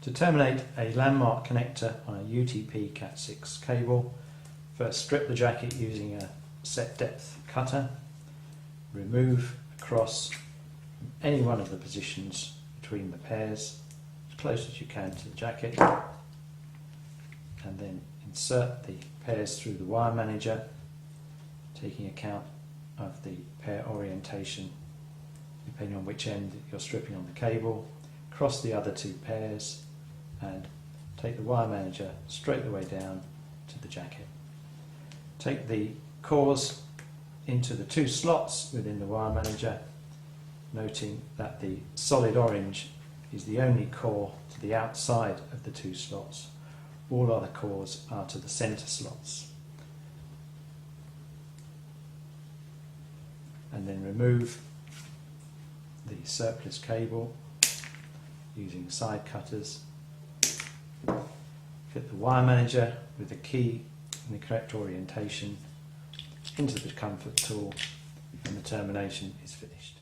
To terminate a LANmark connector on a UTP Cat6 cable, first strip the jacket using a set depth cutter, remove across any one of the positions between the pairs as close as you can to the jacket, and then insert the pairs through the wire manager, taking account of the pair orientation depending on which end you're stripping on the cable. Cross the other two pairs and take the wire manager straight the way down to the jacket. Take the cores into the two slots within the wire manager, noting that the solid orange is the only core to the outside of the two slots. All other cores are to the centre slots. And then remove the surplus cable using side cutters. Fit the wire manager with the key in the correct orientation into the comfort tool, and the termination is finished.